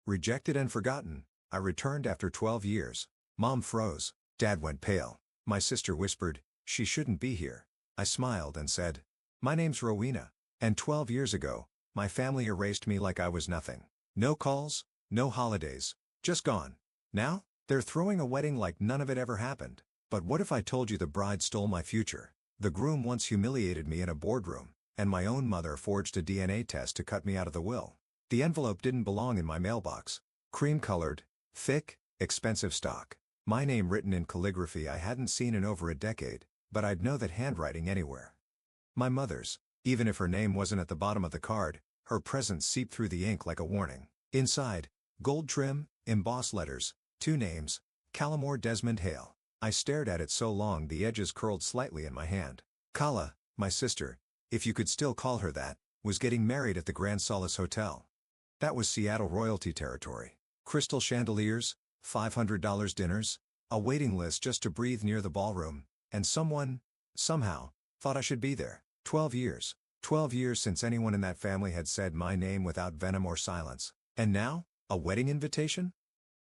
Rejected and forgotten, I returned after 12 years. Mom froze. Dad went pale. My sister whispered, "She shouldn't be here." I smiled and said, "My name's Rowena. And 12 years ago, my family erased me like I was nothing. No calls, no holidays, just gone. Now, they're throwing a wedding like none of it ever happened. But what if I told you the bride stole my future? The groom once humiliated me in a boardroom, and my own mother forged a DNA test to cut me out of the will. The envelope didn't belong in my mailbox. Cream-colored, thick, expensive stock. My name written in calligraphy I hadn't seen in over a decade, but I'd know that handwriting anywhere. My mother's, even if her name wasn't at the bottom of the card, her presence seeped through the ink like a warning. Inside, gold trim, embossed letters, 2 names, Callamore Desmond Hale. I stared at it so long the edges curled slightly in my hand. Kala, my sister, if you could still call her that, was getting married at the Grand Solace Hotel. That was Seattle royalty territory. Crystal chandeliers, $500 dinners, a waiting list just to breathe near the ballroom, and someone, somehow, thought I should be there. 12 years. 12 years since anyone in that family had said my name without venom or silence. And now, a wedding invitation?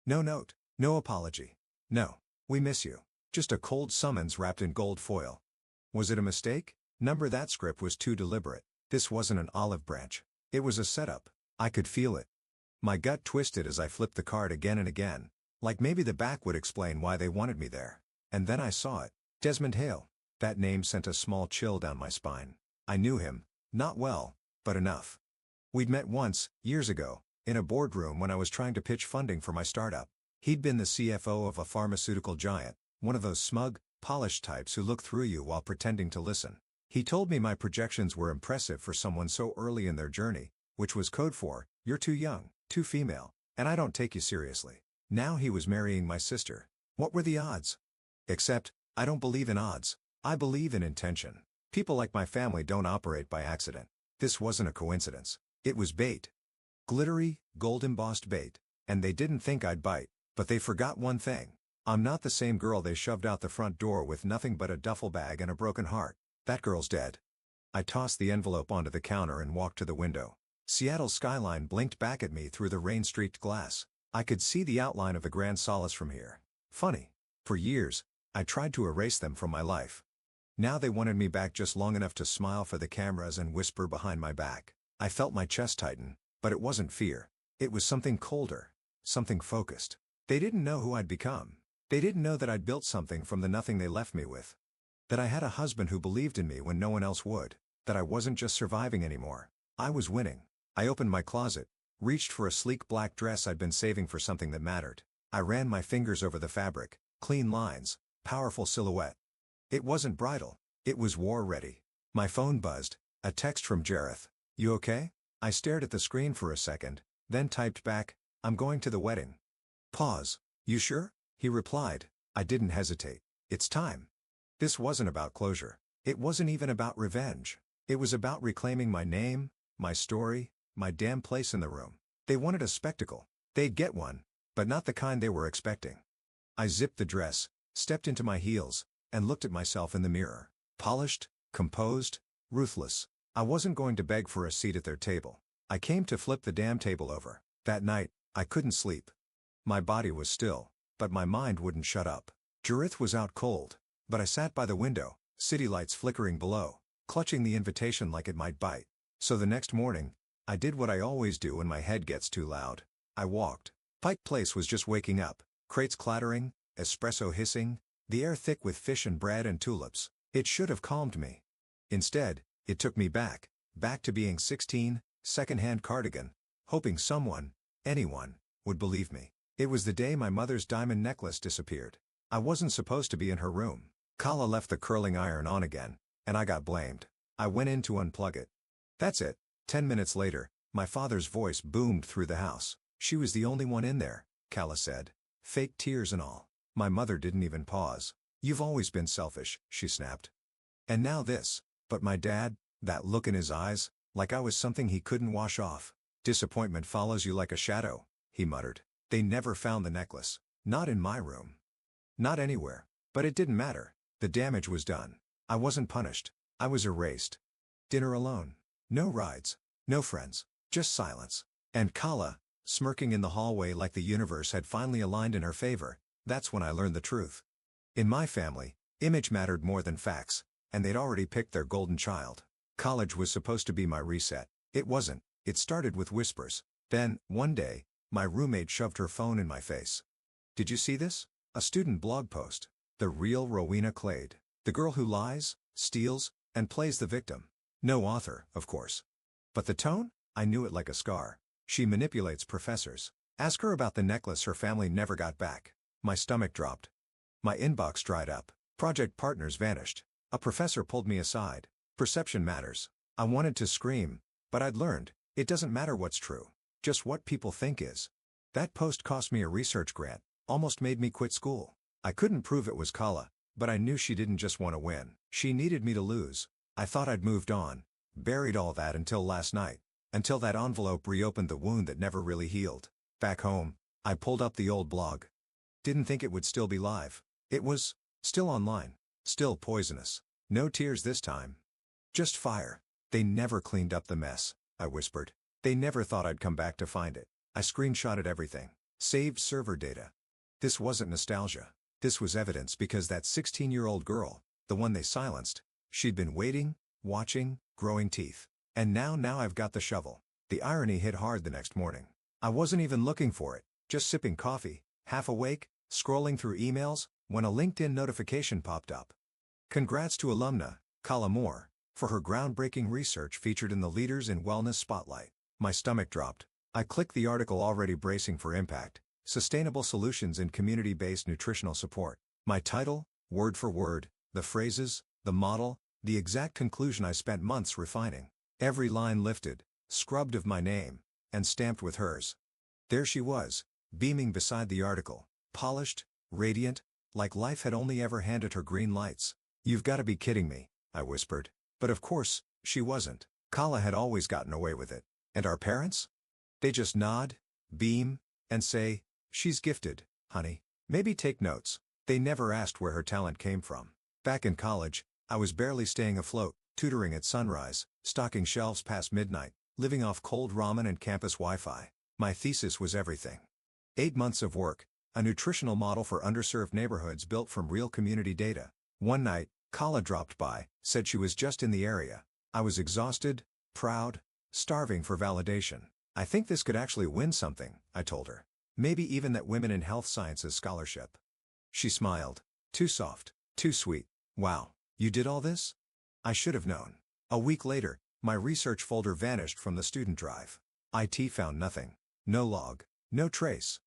No note, no apology. No, we miss you. Just a cold summons wrapped in gold foil. Was it a mistake? That script was too deliberate. This wasn't an olive branch. It was a setup. I could feel it. My gut twisted as I flipped the card again and again, like maybe the back would explain why they wanted me there. And then I saw it. Desmond Hale. That name sent a small chill down my spine. I knew him, not well, but enough. We'd met once, years ago, in a boardroom when I was trying to pitch funding for my startup. He'd been the CFO of a pharmaceutical giant, one of those smug, polished types who look through you while pretending to listen. He told me my projections were impressive for someone so early in their journey, which was code for, "You're too young, too female, and I don't take you seriously." Now he was marrying my sister. What were the odds? Except, I don't believe in odds. I believe in intention. People like my family don't operate by accident. This wasn't a coincidence. It was bait. Glittery, gold-embossed bait. And they didn't think I'd bite, but they forgot one thing. I'm not the same girl they shoved out the front door with nothing but a duffel bag and a broken heart. That girl's dead. I tossed the envelope onto the counter and walked to the window. Seattle's skyline blinked back at me through the rain-streaked glass. I could see the outline of the Grand Solace from here. Funny. For years, I tried to erase them from my life. Now they wanted me back just long enough to smile for the cameras and whisper behind my back. I felt my chest tighten, but it wasn't fear. It was something colder. Something focused. They didn't know who I'd become. They didn't know that I'd built something from the nothing they left me with. That I had a husband who believed in me when no one else would. That I wasn't just surviving anymore. I was winning. I opened my closet, reached for a sleek black dress I'd been saving for something that mattered. I ran my fingers over the fabric, clean lines, powerful silhouette. It wasn't bridal. It was war-ready. My phone buzzed, a text from Jareth. "You okay?" I stared at the screen for a second, then typed back, "I'm going to the wedding." Pause. "You sure?" he replied. I didn't hesitate. "It's time." This wasn't about closure. It wasn't even about revenge. It was about reclaiming my name, my story, my damn place in the room. They wanted a spectacle. They'd get one, but not the kind they were expecting. I zipped the dress, stepped into my heels, and looked at myself in the mirror. Polished, composed, ruthless. I wasn't going to beg for a seat at their table. I came to flip the damn table over. That night, I couldn't sleep. My body was still, but my mind wouldn't shut up. Jareth was out cold, but I sat by the window, city lights flickering below, clutching the invitation like it might bite. So the next morning, I did what I always do when my head gets too loud. I walked. Pike Place was just waking up, crates clattering, espresso hissing, the air thick with fish and bread and tulips. It should have calmed me. Instead, it took me back to being 16, second-hand cardigan, hoping someone, anyone, would believe me. It was the day my mother's diamond necklace disappeared. I wasn't supposed to be in her room. Kala left the curling iron on again, and I got blamed. I went in to unplug it. That's it. 10 minutes later, my father's voice boomed through the house. "She was the only one in there," Kala said. Fake tears and all. My mother didn't even pause. "You've always been selfish," she snapped. And now this. But my dad, that look in his eyes, like I was something he couldn't wash off. "Disappointment follows you like a shadow," he muttered. "They never found the necklace. Not in my room. Not anywhere." But it didn't matter. The damage was done. I wasn't punished. I was erased. Dinner alone. No rides. No friends. Just silence. And Kala, smirking in the hallway like the universe had finally aligned in her favor. That's when I learned the truth. In my family, image mattered more than facts, and they'd already picked their golden child. College was supposed to be my reset. It wasn't. It started with whispers. Then, one day, my roommate shoved her phone in my face. "Did you see this? A student blog post. The real Rowena Clade. The girl who lies, steals, and plays the victim. No author, of course. But the tone? I knew it like a scar. She manipulates professors. Ask her about the necklace her family never got back." My stomach dropped. My inbox dried up. Project partners vanished. A professor pulled me aside. Perception matters. I wanted to scream, but I'd learned, it doesn't matter what's true. Just what people think is. That post cost me a research grant, almost made me quit school. I couldn't prove it was Kala, but I knew she didn't just want to win. She needed me to lose. I thought I'd moved on. Buried all that until last night. Until that envelope reopened the wound that never really healed. Back home, I pulled up the old blog. Didn't think it would still be live. It was. Still online. Still poisonous. No tears this time. Just fire. "They never cleaned up the mess," I whispered. "They never thought I'd come back to find it." I screenshotted everything. Saved server data. This wasn't nostalgia. This was evidence because that 16-year-old girl, the one they silenced, she'd been waiting, watching, growing teeth. And now I've got the shovel. The irony hit hard the next morning. I wasn't even looking for it, just sipping coffee, half awake, scrolling through emails, when a LinkedIn notification popped up. Congrats to alumna, Kala Moore, for her groundbreaking research featured in the Leaders in Wellness Spotlight. My stomach dropped. I clicked the article already bracing for impact. Sustainable Solutions in Community-Based Nutritional Support. My title, word for word, the phrases, the model, the exact conclusion I spent months refining. Every line lifted, scrubbed of my name, and stamped with hers. There she was, beaming beside the article, polished, radiant, like life had only ever handed her green lights. "You've got to be kidding me," I whispered. But of course, she wasn't. Kala had always gotten away with it. And our parents? They just nod, beam, and say, "She's gifted, honey. Maybe take notes." They never asked where her talent came from. Back in college, I was barely staying afloat, tutoring at sunrise, stocking shelves past midnight, living off cold ramen and campus Wi-Fi. My thesis was everything. 8 months of work, a nutritional model for underserved neighborhoods built from real community data. One night, Kala dropped by, said she was just in the area. I was exhausted, proud, starving for validation. "I think this could actually win something," I told her. "Maybe even that Women in Health Sciences scholarship." She smiled. Too soft, too sweet. "Wow, you did all this?" I should have known. A week later, my research folder vanished from the student drive. IT found nothing. No log. No trace.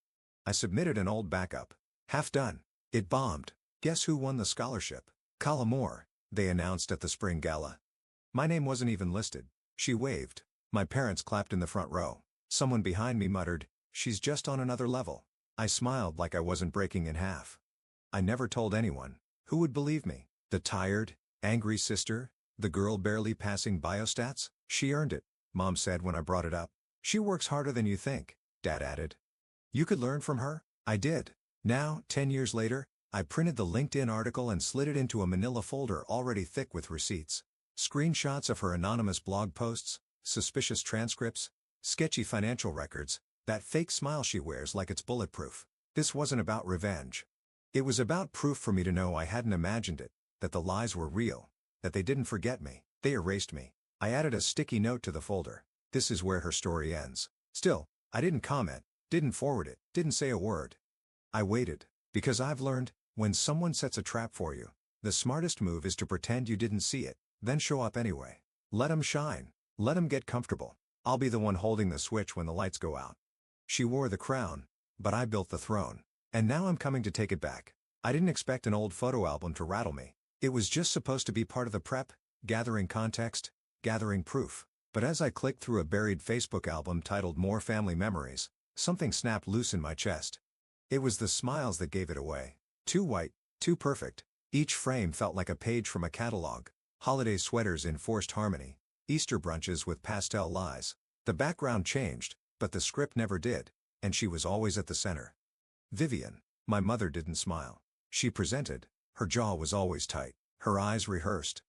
I submitted an old backup. Half done. It bombed. Guess who won the scholarship? Kala Moore, they announced at the spring gala. My name wasn't even listed. She waved. My parents clapped in the front row. Someone behind me muttered, "She's just on another level." I smiled like I wasn't breaking in half. I never told anyone. Who would believe me? The tired, angry sister? The girl barely passing biostats? "She earned it," Mom said when I brought it up. "She works harder than you think," Dad added. "You could learn from her?" I did. Now, 10 years later, I printed the LinkedIn article and slid it into a manila folder already thick with receipts. Screenshots of her anonymous blog posts, suspicious transcripts, sketchy financial records, that fake smile she wears like it's bulletproof. This wasn't about revenge. It was about proof for me to know I hadn't imagined it, that the lies were real, that they didn't forget me, they erased me. I added a sticky note to the folder. This is where her story ends. Still, I didn't comment, didn't forward it, didn't say a word. I waited, because I've learned, when someone sets a trap for you, the smartest move is to pretend you didn't see it, then show up anyway. Let 'em shine. Let 'em get comfortable. I'll be the one holding the switch when the lights go out. She wore the crown, but I built the throne. And now I'm coming to take it back. I didn't expect an old photo album to rattle me. It was just supposed to be part of the prep, gathering context, gathering proof. But as I clicked through a buried Facebook album titled More Family Memories, something snapped loose in my chest. It was the smiles that gave it away. Too white, too perfect. Each frame felt like a page from a catalog. Holiday sweaters in forced harmony. Easter brunches with pastel lies. The background changed, but the script never did, and she was always at the center. Vivian. My mother didn't smile. She presented. Her jaw was always tight. Her eyes rehearsed.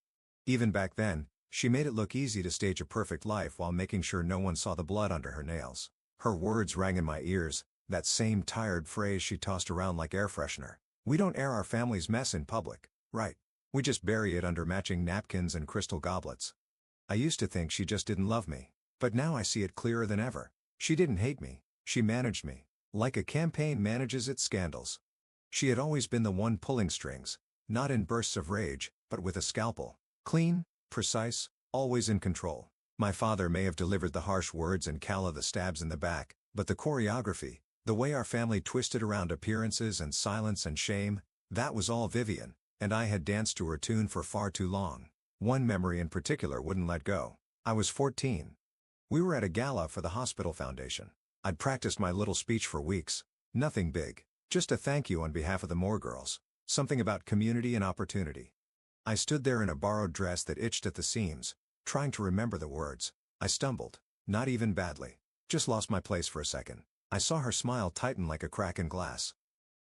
Even back then, she made it look easy to stage a perfect life while making sure no one saw the blood under her nails. Her words rang in my ears, that same tired phrase she tossed around like air freshener. We don't air our family's mess in public, right? We just bury it under matching napkins and crystal goblets. I used to think she just didn't love me. But now I see it clearer than ever. She didn't hate me, she managed me, like a campaign manages its scandals. She had always been the one pulling strings, not in bursts of rage, but with a scalpel. Clean, precise, always in control. My father may have delivered the harsh words and Kala the stabs in the back, but the choreography, the way our family twisted around appearances and silence and shame, that was all Vivian, and I had danced to her tune for far too long. One memory in particular wouldn't let go. I was 14. We were at a gala for the hospital foundation. I'd practiced my little speech for weeks. Nothing big. Just a thank you on behalf of the Moore girls. Something about community and opportunity. I stood there in a borrowed dress that itched at the seams, trying to remember the words. I stumbled. Not even badly. Just lost my place for a second. I saw her smile tighten like a crack in glass.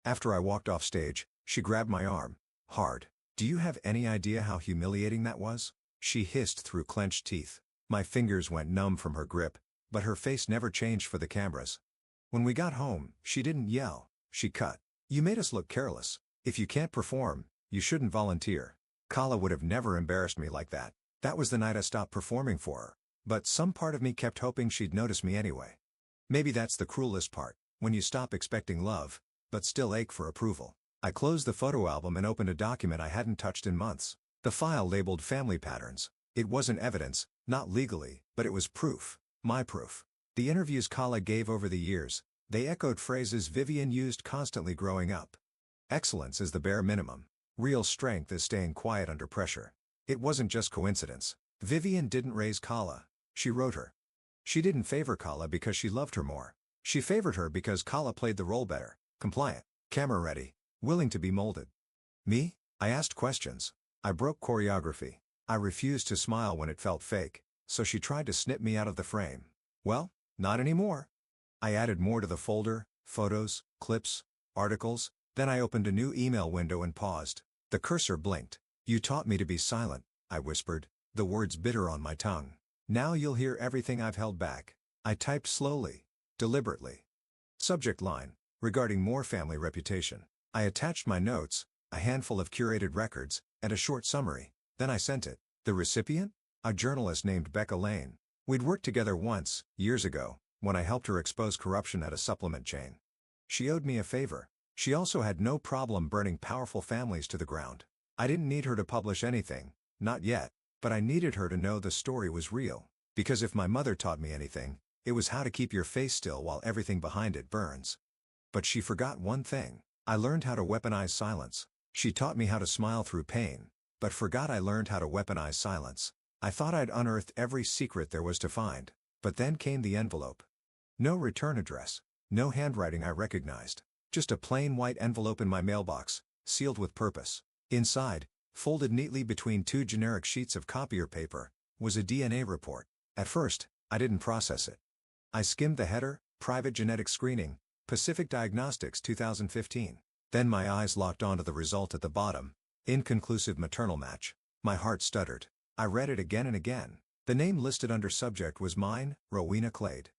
After I walked off stage, she grabbed my arm. Hard. Do you have any idea how humiliating that was? She hissed through clenched teeth. My fingers went numb from her grip, but her face never changed for the cameras. When we got home, she didn't yell. She cut. You made us look careless. If you can't perform, you shouldn't volunteer. Kala would have never embarrassed me like that. That was the night I stopped performing for her. But some part of me kept hoping she'd notice me anyway. Maybe that's the cruelest part, when you stop expecting love, but still ache for approval. I closed the photo album and opened a document I hadn't touched in months. The file labeled Family Patterns. It wasn't evidence, not legally, but it was proof. My proof. The interviews Kala gave over the years, they echoed phrases Vivian used constantly growing up. Excellence is the bare minimum. Real strength is staying quiet under pressure. It wasn't just coincidence. Vivian didn't raise Kala. She wrote her. She didn't favor Kala because she loved her more. She favored her because Kala played the role better. Compliant. Camera ready. Willing to be molded. Me? I asked questions. I broke choreography. I refused to smile when it felt fake, so she tried to snip me out of the frame. Well, not anymore. I added more to the folder, photos, clips, articles, then I opened a new email window and paused. The cursor blinked. You taught me to be silent, I whispered, the words bitter on my tongue. Now you'll hear everything I've held back. I typed slowly, deliberately. Subject line, regarding Moore family reputation. I attached my notes, a handful of curated records, and a short summary. Then I sent it. The recipient? A journalist named Becca Lane. We'd worked together once, years ago, when I helped her expose corruption at a supplement chain. She owed me a favor. She also had no problem burning powerful families to the ground. I didn't need her to publish anything, not yet, but I needed her to know the story was real. Because if my mother taught me anything, it was how to keep your face still while everything behind it burns. But she forgot one thing. I learned how to weaponize silence. She taught me how to smile through pain, but forgot I learned how to weaponize silence. I thought I'd unearthed every secret there was to find, but then came the envelope. No return address, no handwriting I recognized, just a plain white envelope in my mailbox, sealed with purpose. Inside, folded neatly between two generic sheets of copier paper, was a DNA report. At first, I didn't process it. I skimmed the header, Private Genetic Screening, Pacific Diagnostics 2015. Then my eyes locked onto the result at the bottom, inconclusive maternal match. My heart stuttered. I read it again and again. The name listed under subject was mine, Rowena Clade.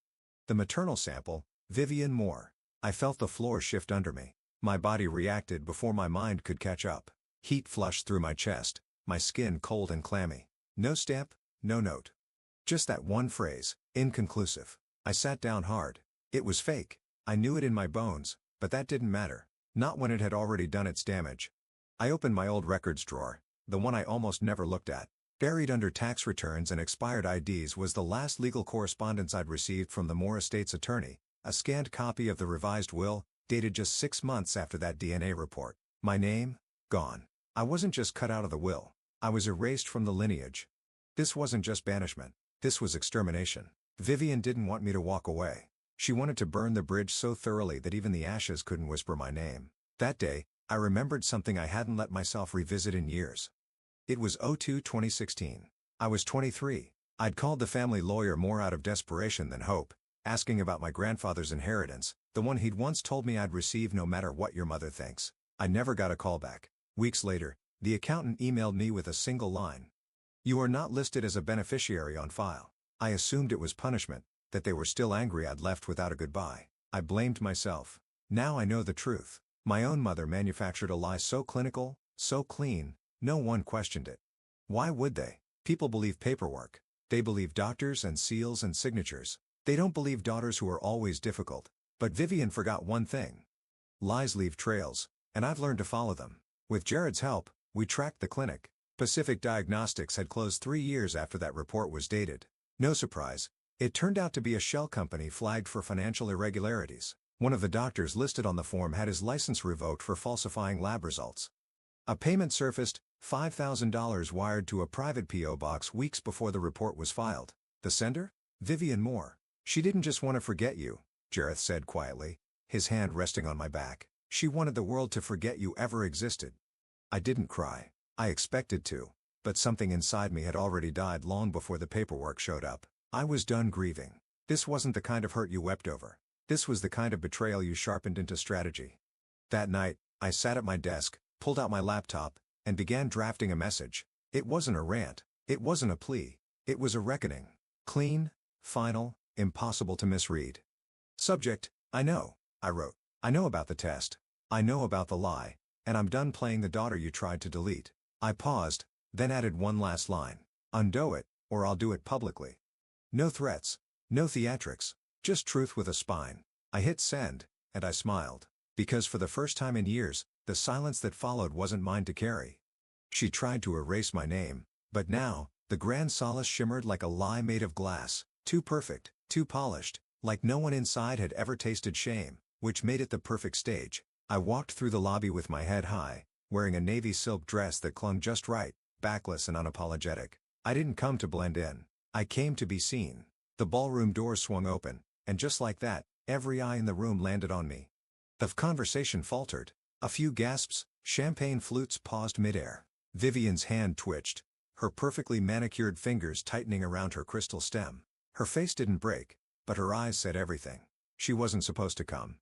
The maternal sample, Vivian Moore. I felt the floor shift under me. My body reacted before my mind could catch up. Heat flushed through my chest, my skin cold and clammy. No stamp, no note. Just that one phrase, inconclusive. I sat down hard. It was fake. I knew it in my bones, but that didn't matter. Not when it had already done its damage. I opened my old records drawer, the one I almost never looked at. Buried under tax returns and expired IDs was the last legal correspondence I'd received from the Moore estate's attorney, a scanned copy of the revised will, dated just 6 months after that DNA report. My name? Gone. I wasn't just cut out of the will. I was erased from the lineage. This wasn't just banishment. This was extermination. Vivian didn't want me to walk away. She wanted to burn the bridge so thoroughly that even the ashes couldn't whisper my name. That day, I remembered something I hadn't let myself revisit in years. It was 2016. I was 23. I'd called the family lawyer more out of desperation than hope, asking about my grandfather's inheritance, the one he'd once told me I'd receive no matter what your mother thinks. I never got a call back. Weeks later, the accountant emailed me with a single line. You are not listed as a beneficiary on file. I assumed it was punishment, that they were still angry I'd left without a goodbye. I blamed myself. Now I know the truth. My own mother manufactured a lie so clinical, so clean, no one questioned it. Why would they? People believe paperwork. They believe doctors and seals and signatures. They don't believe daughters who are always difficult. But Vivian forgot one thing. Lies leave trails, and I've learned to follow them. With Jared's help, we tracked the clinic. Pacific Diagnostics had closed 3 years after that report was dated. No surprise. It turned out to be a shell company flagged for financial irregularities. One of the doctors listed on the form had his license revoked for falsifying lab results. A payment surfaced, $5,000 wired to a private P.O. box weeks before the report was filed. The sender? Vivian Moore. She didn't just want to forget you, Jareth said quietly, his hand resting on my back. She wanted the world to forget you ever existed. I didn't cry. I expected to. But something inside me had already died long before the paperwork showed up. I was done grieving. This wasn't the kind of hurt you wept over. This was the kind of betrayal you sharpened into strategy. That night, I sat at my desk, pulled out my laptop, and began drafting a message. It wasn't a rant. It wasn't a plea. It was a reckoning. Clean, final, impossible to misread. Subject, I know, I wrote. I know about the test. I know about the lie. And I'm done playing the daughter you tried to delete. I paused, then added one last line. Undo it, or I'll do it publicly. No threats. No theatrics. Just truth with a spine. I hit send, and I smiled. Because for the first time in years, the silence that followed wasn't mine to carry. She tried to erase my name, but now, the grand solace shimmered like a lie made of glass, too perfect, too polished, like no one inside had ever tasted shame, which made it the perfect stage. I walked through the lobby with my head high, wearing a navy silk dress that clung just right, backless and unapologetic. I didn't come to blend in. I came to be seen. The ballroom doors swung open, and just like that, every eye in the room landed on me. The conversation faltered. A few gasps, champagne flutes paused midair. Vivian's hand twitched, her perfectly manicured fingers tightening around her crystal stem. Her face didn't break, but her eyes said everything. She wasn't supposed to come.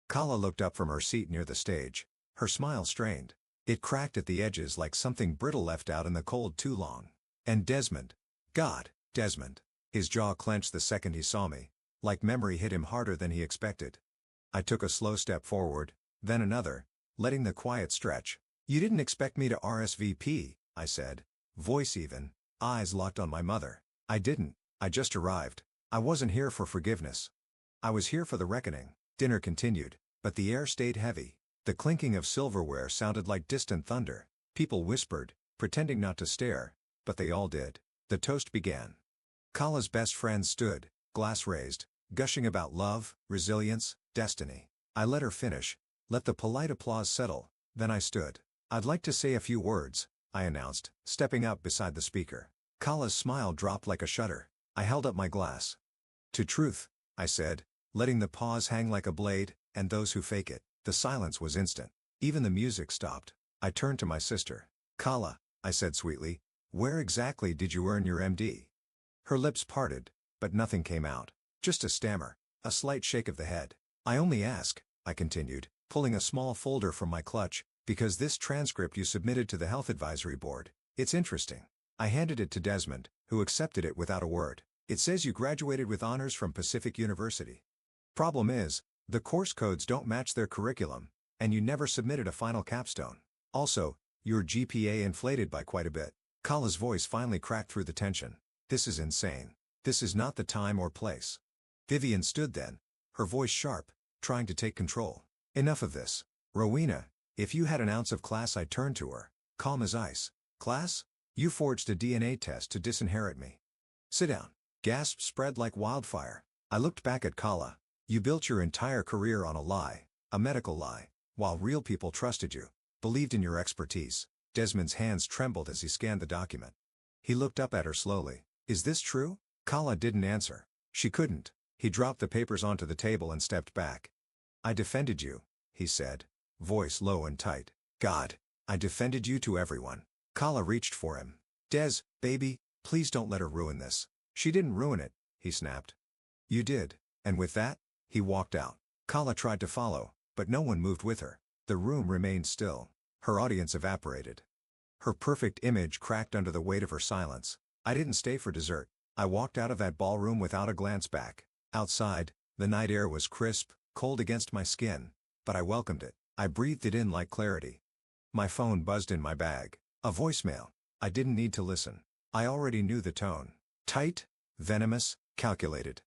Kala looked up from her seat near the stage. Her smile strained. It cracked at the edges like something brittle left out in the cold too long. And Desmond. God, Desmond. His jaw clenched the second he saw me, like memory hit him harder than he expected. I took a slow step forward, then another, letting the quiet stretch. You didn't expect me to RSVP, I said, voice even, eyes locked on my mother. I didn't. I just arrived. I wasn't here for forgiveness. I was here for the reckoning. Dinner continued, but the air stayed heavy. The clinking of silverware sounded like distant thunder. People whispered, pretending not to stare, but they all did. The toast began. Kala's best friend stood, glass raised, gushing about love, resilience, destiny. I let her finish, let the polite applause settle, then I stood. I'd like to say a few words, I announced, stepping up beside the speaker. Kala's smile dropped like a shutter. I held up my glass. To truth, I said, letting the pause hang like a blade, and those who fake it. The silence was instant. Even the music stopped. I turned to my sister. Kala, I said sweetly, where exactly did you earn your MD? Her lips parted, but nothing came out. Just a stammer, a slight shake of the head. I only ask, I continued, pulling a small folder from my clutch, because this transcript you submitted to the Health Advisory Board. It's interesting. I handed it to Desmond, who accepted it without a word. It says you graduated with honors from Pacific University. Problem is, the course codes don't match their curriculum, and you never submitted a final capstone. Also, your GPA inflated by quite a bit. Kala's voice finally cracked through the tension. This is insane. This is not the time or place. Vivian stood then, her voice sharp, trying to take control. Enough of this. Rowena, if you had an ounce of class, I turned to her, calm as ice. Class? You forged a DNA test to disinherit me. Sit down. Gasps spread like wildfire. I looked back at Kala. You built your entire career on a lie, a medical lie, while real people trusted you, believed in your expertise. Desmond's hands trembled as he scanned the document. He looked up at her slowly. Is this true? Kala didn't answer. She couldn't. He dropped the papers onto the table and stepped back. I defended you, he said, voice low and tight. God, I defended you to everyone. Kala reached for him. Des, baby, please don't let her ruin this. She didn't ruin it, he snapped. You did. And with that, he walked out. Kala tried to follow, but no one moved with her. The room remained still. Her audience evaporated. Her perfect image cracked under the weight of her silence. I didn't stay for dessert. I walked out of that ballroom without a glance back. Outside, the night air was crisp, cold against my skin, but I welcomed it. I breathed it in like clarity. My phone buzzed in my bag. A voicemail. I didn't need to listen. I already knew the tone. Tight, venomous, calculated.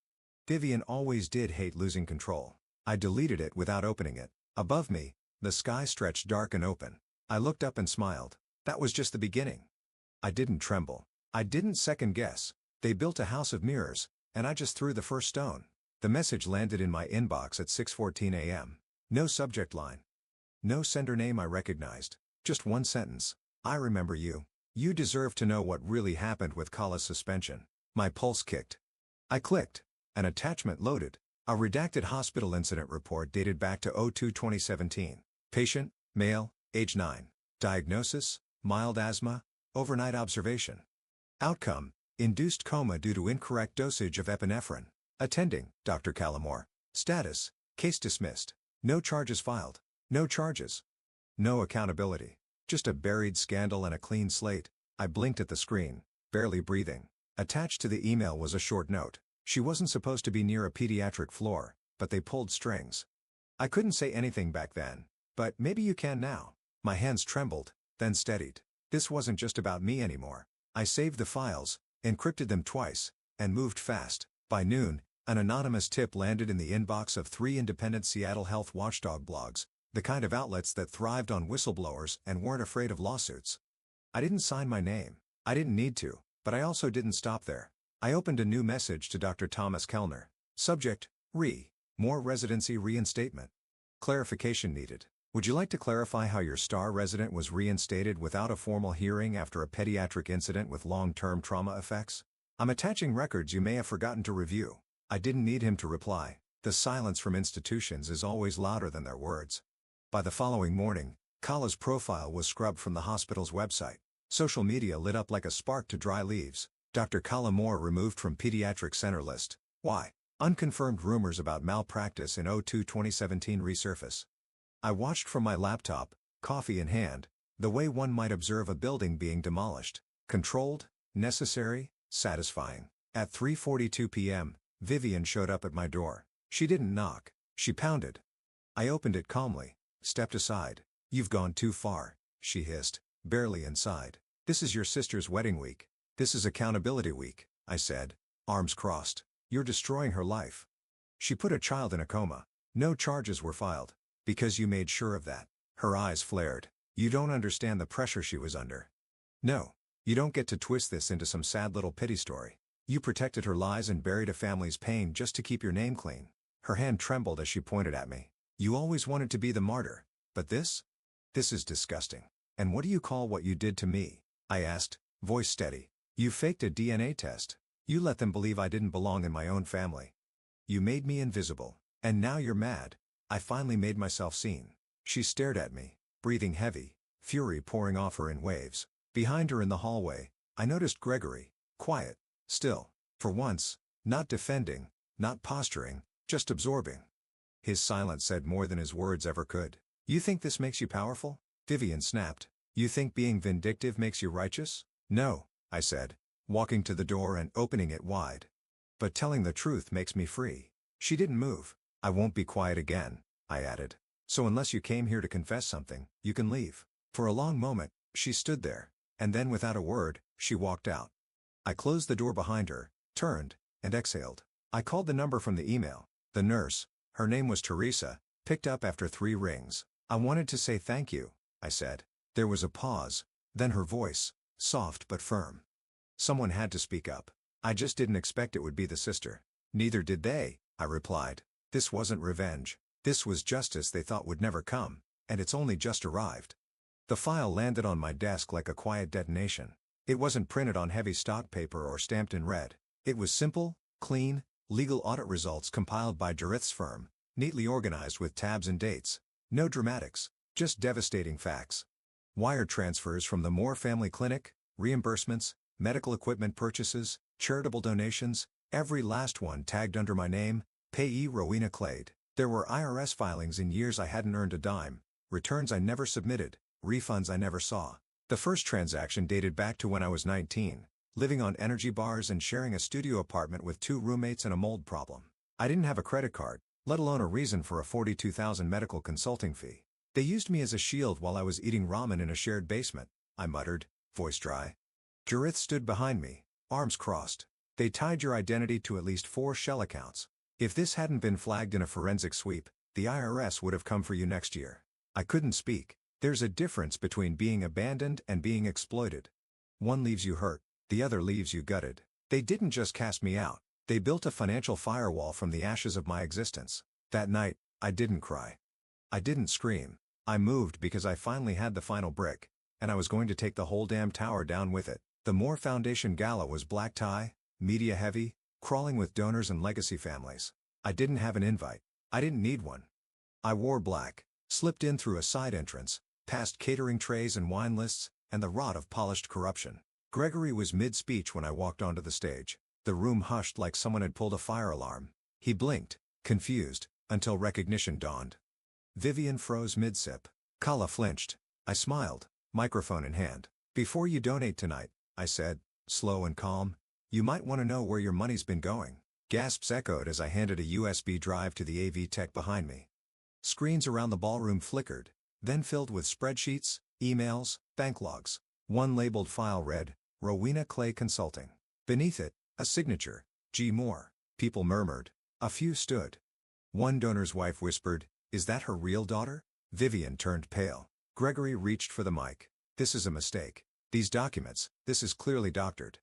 Vivian always did hate losing control. I deleted it without opening it. Above me, the sky stretched dark and open. I looked up and smiled. That was just the beginning. I didn't tremble. I didn't second guess. They built a house of mirrors, and I just threw the first stone. The message landed in my inbox at 6:14 a.m. No subject line. No sender name I recognized. Just one sentence. I remember you. You deserve to know what really happened with Kala's suspension. My pulse kicked. I clicked. An attachment loaded. A redacted hospital incident report dated back to 02/2017. Patient, male, age 9. Diagnosis, mild asthma, overnight observation. Outcome, induced coma due to incorrect dosage of epinephrine. Attending, Dr. Callamore. Status, case dismissed. No charges filed. No charges. No accountability. Just a buried scandal and a clean slate. I blinked at the screen, barely breathing. Attached to the email was a short note. She wasn't supposed to be near a pediatric floor, but they pulled strings. I couldn't say anything back then, but maybe you can now. My hands trembled, then steadied. This wasn't just about me anymore. I saved the files, encrypted them twice, and moved fast. By noon, an anonymous tip landed in the inbox of 3 independent Seattle health watchdog blogs, the kind of outlets that thrived on whistleblowers and weren't afraid of lawsuits. I didn't sign my name. I didn't need to, but I also didn't stop there. I opened a new message to Dr. Thomas Kellner. Subject, more residency reinstatement. Clarification needed. Would you like to clarify how your star resident was reinstated without a formal hearing after a pediatric incident with long-term trauma effects? I'm attaching records you may have forgotten to review. I didn't need him to reply. The silence from institutions is always louder than their words. By the following morning, Kala's profile was scrubbed from the hospital's website. Social media lit up like a spark to dry leaves. Dr. Callamore removed from pediatric center list. Why? Unconfirmed rumors about malpractice in 02/2017 resurface. I watched from my laptop, coffee in hand, the way one might observe a building being demolished. Controlled, necessary, satisfying. At 3:42 p.m., Vivian showed up at my door. She didn't knock. She pounded. I opened it calmly, stepped aside. You've gone too far, she hissed, barely inside. This is your sister's wedding week. This is accountability week, I said, arms crossed. You're destroying her life. She put a child in a coma. No charges were filed. Because you made sure of that. Her eyes flared. You don't understand the pressure she was under. No. You don't get to twist this into some sad little pity story. You protected her lies and buried a family's pain just to keep your name clean. Her hand trembled as she pointed at me. You always wanted to be the martyr. But this? This is disgusting. And what do you call what you did to me? I asked, voice steady. You faked a DNA test. You let them believe I didn't belong in my own family. You made me invisible. And now you're mad. I finally made myself seen. She stared at me, breathing heavy, fury pouring off her in waves. Behind her in the hallway, I noticed Gregory, quiet, still, for once, not defending, not posturing, just absorbing. His silence said more than his words ever could. You think this makes you powerful? Vivian snapped. You think being vindictive makes you righteous? No, I said, walking to the door and opening it wide. But telling the truth makes me free. She didn't move. I won't be quiet again, I added. So unless you came here to confess something, you can leave. For a long moment, she stood there, and then without a word, she walked out. I closed the door behind her, turned, and exhaled. I called the number from the email. The nurse, her name was Teresa, picked up after 3 rings. I wanted to say thank you, I said. There was a pause, then her voice, soft but firm. Someone had to speak up. I just didn't expect it would be the sister. Neither did they, I replied. This wasn't revenge. This was justice they thought would never come, and it's only just arrived. The file landed on my desk like a quiet detonation. It wasn't printed on heavy stock paper or stamped in red. It was simple, clean, legal audit results compiled by Jarith's firm, neatly organized with tabs and dates. No dramatics, just devastating facts. Wire transfers from the Moore Family Clinic, reimbursements, medical equipment purchases, charitable donations, every last one tagged under my name, payee Rowena Clade. There were IRS filings in years I hadn't earned a dime, returns I never submitted, refunds I never saw. The first transaction dated back to when I was 19, living on energy bars and sharing a studio apartment with 2 roommates and a mold problem. I didn't have a credit card, let alone a reason for a $42,000 medical consulting fee. They used me as a shield while I was eating ramen in a shared basement, I muttered, voice dry. Jarith stood behind me, arms crossed. They tied your identity to at least 4 shell accounts. If this hadn't been flagged in a forensic sweep, the IRS would have come for you next year. I couldn't speak. There's a difference between being abandoned and being exploited. One leaves you hurt, the other leaves you gutted. They didn't just cast me out. They built a financial firewall from the ashes of my existence. That night, I didn't cry. I didn't scream. I moved because I finally had the final brick, and I was going to take the whole damn tower down with it. The Moore Foundation gala was black tie, media heavy, crawling with donors and legacy families. I didn't have an invite. I didn't need one. I wore black, slipped in through a side entrance, past catering trays and wine lists, and the rot of polished corruption. Gregory was mid-speech when I walked onto the stage. The room hushed like someone had pulled a fire alarm. He blinked, confused, until recognition dawned. Vivian froze mid-sip. Kala flinched. I smiled, microphone in hand. Before you donate tonight, I said, slow and calm, you might want to know where your money's been going. Gasps echoed as I handed a USB drive to the AV tech behind me. Screens around the ballroom flickered, then filled with spreadsheets, emails, bank logs. One labeled file read, Rowena Clay Consulting. Beneath it, a signature, G. Moore. People murmured. A few stood. One donor's wife whispered, is that her real daughter? Vivian turned pale. Gregory reached for the mic. This is a mistake. These documents, this is clearly doctored.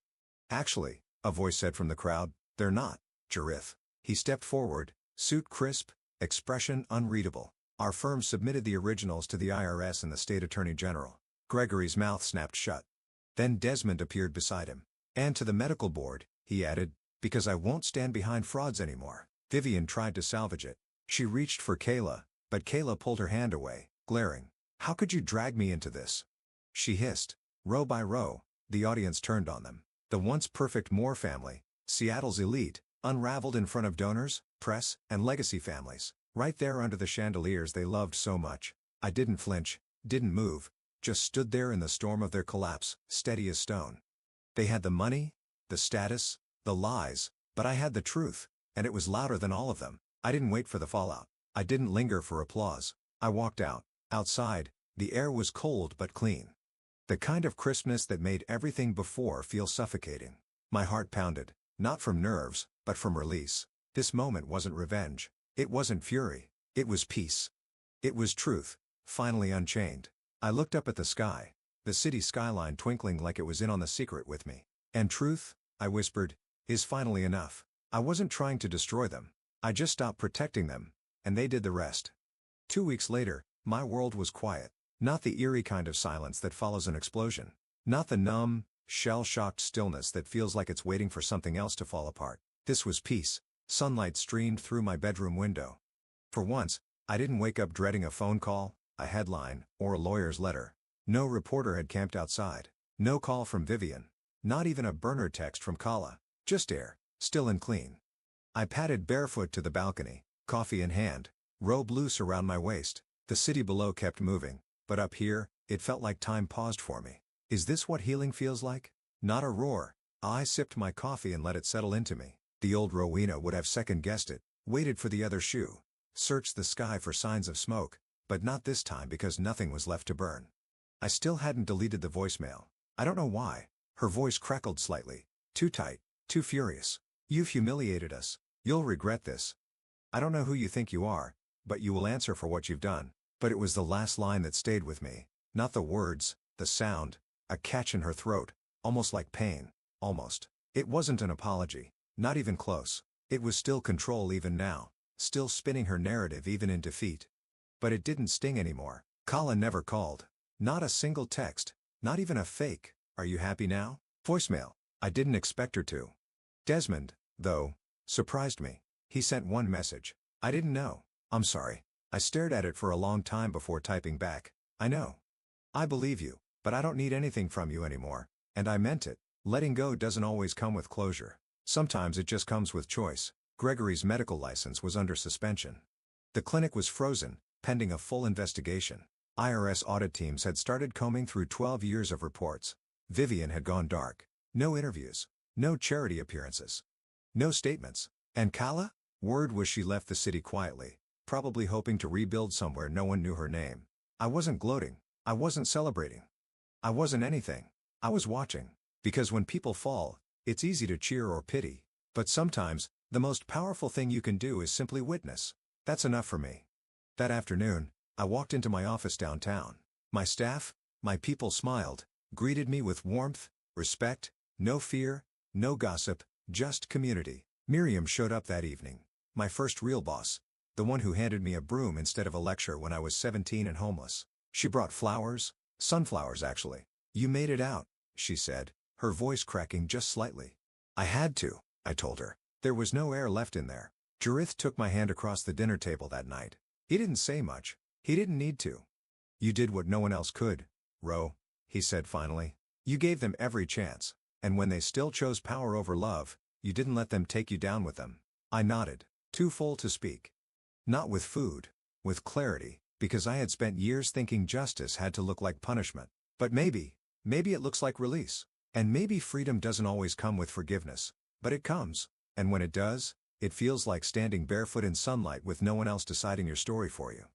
Actually, a voice said from the crowd, they're not. Jarith. He stepped forward, suit crisp, expression unreadable. Our firm submitted the originals to the IRS and the state attorney general. Gregory's mouth snapped shut. Then Desmond appeared beside him. And to the medical board, he added, because I won't stand behind frauds anymore. Vivian tried to salvage it. She reached for Kayla, but Kayla pulled her hand away, glaring. How could you drag me into this? She hissed. Row by row, the audience turned on them. The once perfect Moore family, Seattle's elite, unraveled in front of donors, press, and legacy families, right there under the chandeliers they loved so much. I didn't flinch, didn't move, just stood there in the storm of their collapse, steady as stone. They had the money, the status, the lies, but I had the truth, and it was louder than all of them. I didn't wait for the fallout. I didn't linger for applause. I walked out. Outside, the air was cold but clean. The kind of crispness that made everything before feel suffocating. My heart pounded, not from nerves, but from release. This moment wasn't revenge. It wasn't fury. It was peace. It was truth, finally unchained. I looked up at the sky, the city skyline twinkling like it was in on the secret with me. And truth, I whispered, is finally enough. I wasn't trying to destroy them. I just stopped protecting them, and they did the rest. 2 weeks later, my world was quiet. Not the eerie kind of silence that follows an explosion. Not the numb, shell-shocked stillness that feels like it's waiting for something else to fall apart. This was peace. Sunlight streamed through my bedroom window. For once, I didn't wake up dreading a phone call, a headline, or a lawyer's letter. No reporter had camped outside. No call from Vivian. Not even a burner text from Kala. Just air, still and clean. I padded barefoot to the balcony, coffee in hand, robe loose around my waist. The city below kept moving, but up here, it felt like time paused for me. Is this what healing feels like? Not a roar. I sipped my coffee and let it settle into me. The old Rowena would have second-guessed it, waited for the other shoe, searched the sky for signs of smoke, but not this time because nothing was left to burn. I still hadn't deleted the voicemail. I don't know why. Her voice crackled slightly. Too tight, too furious. You've humiliated us. You'll regret this. I don't know who you think you are, but you will answer for what you've done. But it was the last line that stayed with me. Not the words, the sound, a catch in her throat, almost like pain, almost. It wasn't an apology, not even close. It was still control even now, still spinning her narrative even in defeat. But it didn't sting anymore. Kala never called. Not a single text, not even a fake, "Are you happy now?" voicemail. I didn't expect her to. Desmond, though, surprised me. He sent one message. I didn't know. I'm sorry. I stared at it for a long time before typing back. I know. I believe you, but I don't need anything from you anymore. And I meant it. Letting go doesn't always come with closure. Sometimes it just comes with choice. Gregory's medical license was under suspension. The clinic was frozen, pending a full investigation. IRS audit teams had started combing through 12 years of reports. Vivian had gone dark. No interviews. No charity appearances. No statements. And Kala? Word was she left the city quietly, probably hoping to rebuild somewhere no one knew her name. I wasn't gloating. I wasn't celebrating. I wasn't anything. I was watching. Because when people fall, it's easy to cheer or pity. But sometimes, the most powerful thing you can do is simply witness. That's enough for me. That afternoon, I walked into my office downtown. My staff, my people smiled, greeted me with warmth, respect, no fear, no gossip, just community. Miriam showed up that evening. My first real boss. The one who handed me a broom instead of a lecture when I was 17 and homeless. She brought flowers, sunflowers actually. "You made it out," she said, her voice cracking just slightly. "I had to," I told her. There was no air left in there. Jarith took my hand across the dinner table that night. He didn't say much. He didn't need to. "You did what no one else could, Ro," he said finally. "You gave them every chance, and when they still chose power over love, you didn't let them take you down with them." I nodded, too full to speak. Not with food, with clarity, because I had spent years thinking justice had to look like punishment. But maybe it looks like release. And maybe freedom doesn't always come with forgiveness, but it comes, and when it does, it feels like standing barefoot in sunlight with no one else deciding your story for you.